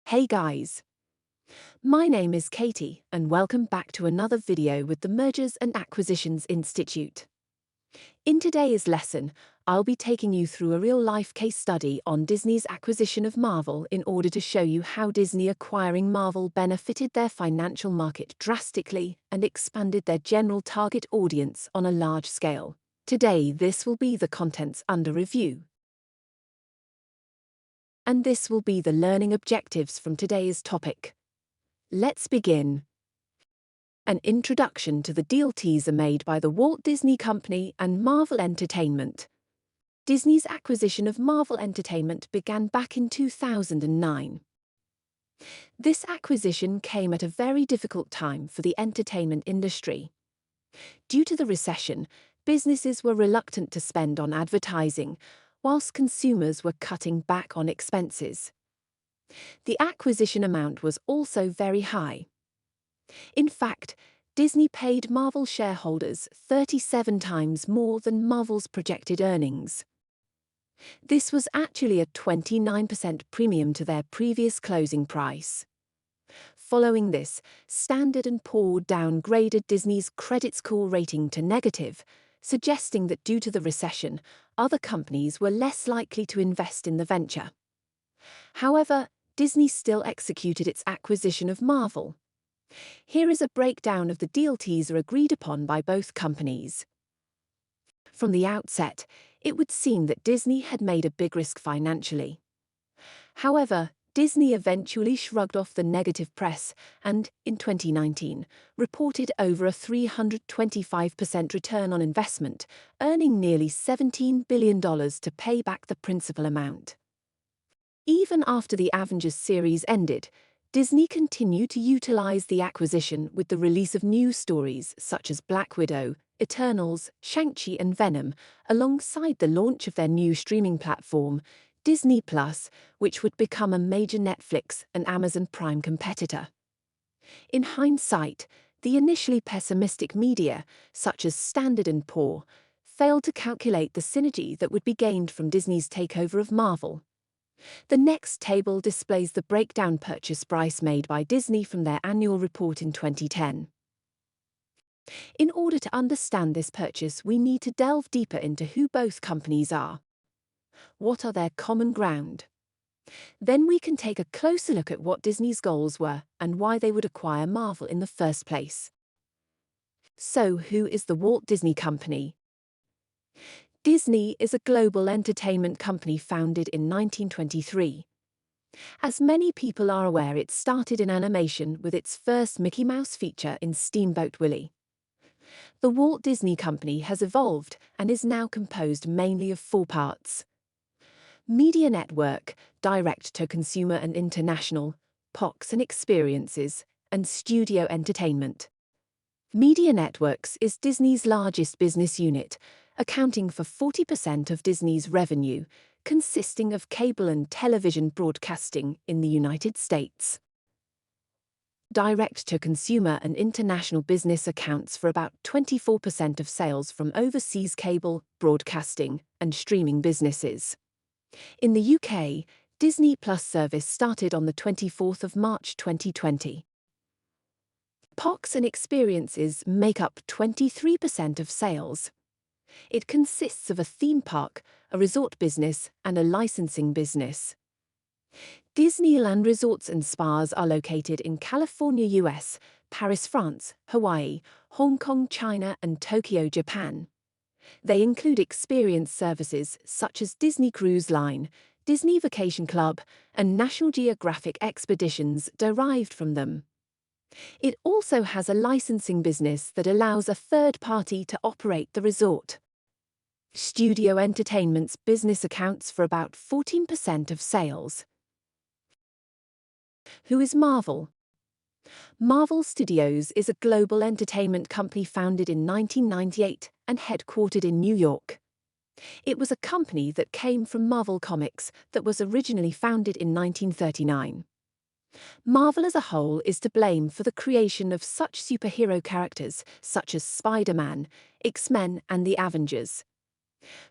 Hey guys, my name is Katie and welcome back to another video with the Mergers and Acquisitions Institute. In today's lesson, I'll be taking you through a real-life case study on Disney's acquisition of Marvel in order to show you how Disney acquiring Marvel benefited their financial market drastically and expanded their general target audience on a large scale. Today, this will be the contents under review. And this will be the learning objectives from today's topic. Let's begin. An introduction to the deal teaser made by the Walt Disney Company and Marvel Entertainment. Disney's acquisition of Marvel Entertainment began back in 2009. This acquisition came at a very difficult time for the entertainment industry. Due to the recession, businesses were reluctant to spend on advertising, whilst consumers were cutting back on expenses. The acquisition amount was also very high. In fact, Disney paid Marvel shareholders 37 times more than Marvel's projected earnings. This was actually a 29% premium to their previous closing price. Following this, Standard & Poor's downgraded Disney's credit score rating to negative, suggesting that due to the recession, other companies were less likely to invest in the venture. However, Disney still executed its acquisition of Marvel. Here is a breakdown of the deal teaser agreed upon by both companies. From the outset, it would seem that Disney had made a big risk financially. However, Disney eventually shrugged off the negative press and, in 2019, reported over a 325% return on investment, earning nearly $17 billion to pay back the principal amount. Even after the Avengers series ended, Disney continued to utilize the acquisition with the release of new stories such as Black Widow, Eternals, Shang-Chi and Venom, alongside the launch of their new streaming platform, Disney+, which would become a major Netflix and Amazon Prime competitor. In hindsight, the initially pessimistic media, such as Standard & Poor's, failed to calculate the synergy that would be gained from Disney's takeover of Marvel. The next table displays the breakdown purchase price made by Disney from their annual report in 2010. In order to understand this purchase, we need to delve deeper into who both companies are. What are their common ground? Then we can take a closer look at what Disney's goals were and why they would acquire Marvel in the first place. So, who is the Walt Disney Company? Disney is a global entertainment company founded in 1923. As many people are aware, it started in animation with its first Mickey Mouse feature in Steamboat Willie. The Walt Disney Company has evolved and is now composed mainly of 4 parts: Media Network, Direct-to-Consumer and International, POCs and Experiences, and Studio Entertainment. Media Networks is Disney's largest business unit, accounting for 40% of Disney's revenue, consisting of cable and television broadcasting in the United States. Direct-to-consumer and international business accounts for about 24% of sales from overseas cable, broadcasting, and streaming businesses. In the UK, Disney Plus service started on the 24th of March 2020. POCs and Experiences make up 23% of sales. It consists of a theme park, a resort business, and a licensing business. Disneyland Resorts and Spas are located in California, US, Paris, France, Hawaii, Hong Kong, China, and Tokyo, Japan. They include experience services such as Disney Cruise Line, Disney Vacation Club, and National Geographic expeditions derived from them. It also has a licensing business that allows a third party to operate the resort. Studio Entertainment's business accounts for about 14% of sales. Who is Marvel? Marvel Studios is a global entertainment company founded in 1998 and headquartered in New York. It was a company that came from Marvel Comics that was originally founded in 1939. Marvel as a whole is to blame for the creation of such superhero characters such as Spider-Man, X-Men, and the Avengers.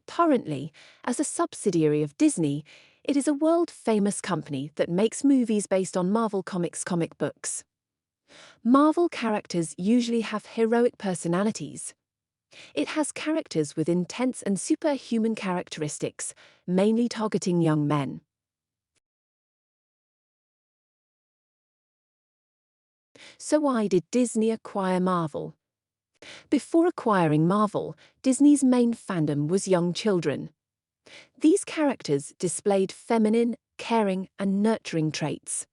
Currently, as a subsidiary of Disney, It is a world-famous company that makes movies based on Marvel Comics comic books. Marvel characters usually have heroic personalities. It has characters with intense and superhuman characteristics, mainly targeting young men. So why did Disney acquire Marvel? Before acquiring Marvel, Disney's main fandom was young children. These characters displayed feminine, caring, and nurturing traits.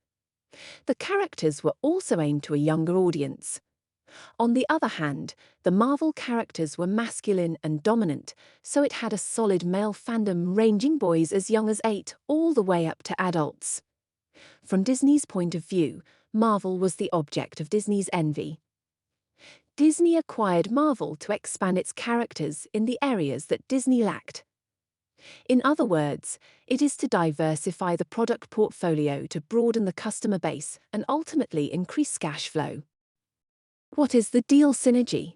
The characters were also aimed to a younger audience. On the other hand, the Marvel characters were masculine and dominant, so it had a solid male fandom ranging boys as young as 8 all the way up to adults. From Disney's point of view, Marvel was the object of Disney's envy. Disney acquired Marvel to expand its characters in the areas that Disney lacked. In other words, it is to diversify the product portfolio to broaden the customer base and ultimately increase cash flow. What is the deal synergy?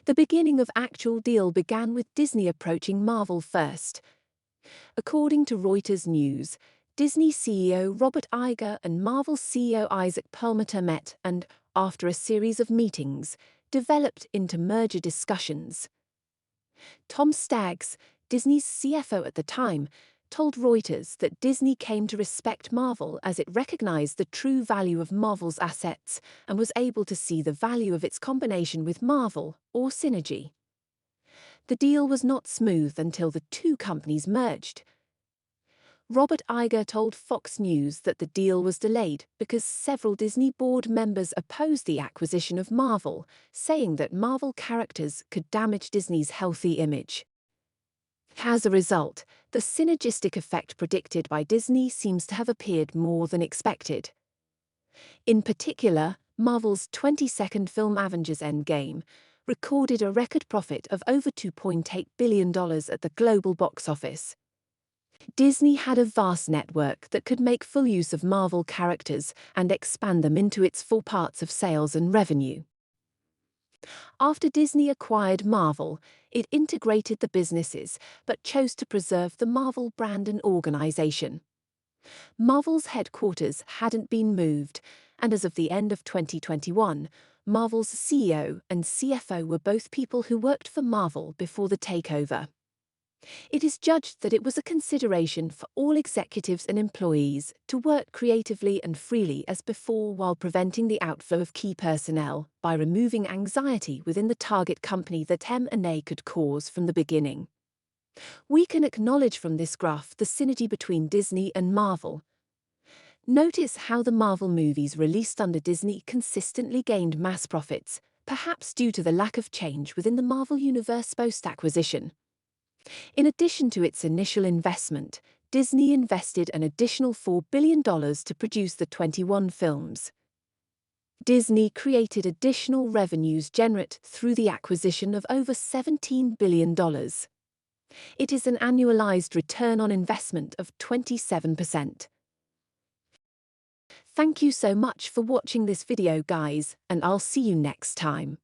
The beginning of actual deal began with Disney approaching Marvel first. According to Reuters News, Disney CEO Robert Iger and Marvel CEO Isaac Perlmutter met and, after a series of meetings, developed into merger discussions. Tom Staggs, Disney's CFO at the time, told Reuters that Disney came to respect Marvel as it recognized the true value of Marvel's assets and was able to see the value of its combination with Marvel, or synergy. The deal was not smooth until the two companies merged. Robert Iger told Fox News that the deal was delayed because several Disney board members opposed the acquisition of Marvel, saying that Marvel characters could damage Disney's healthy image. As a result, the synergistic effect predicted by Disney seems to have appeared more than expected. In particular, Marvel's 22nd film Avengers Endgame recorded a record profit of over $2.8 billion at the global box office. Disney had a vast network that could make full use of Marvel characters and expand them into its four parts of sales and revenue. After Disney acquired Marvel, it integrated the businesses but chose to preserve the Marvel brand and organization. Marvel's headquarters hadn't been moved, and as of the end of 2021, Marvel's CEO and CFO were both people who worked for Marvel before the takeover. It is judged that it was a consideration for all executives and employees to work creatively and freely as before while preventing the outflow of key personnel by removing anxiety within the target company that M&A could cause from the beginning. We can acknowledge from this graph the synergy between Disney and Marvel. Notice how the Marvel movies released under Disney consistently gained mass profits, perhaps due to the lack of change within the Marvel Universe post-acquisition. In addition to its initial investment, Disney invested an additional $4 billion to produce the 21 films. Disney created additional revenues generated through the acquisition of over $17 billion. It is an annualized return on investment of 27%. Thank you so much for watching this video, guys, and I'll see you next time.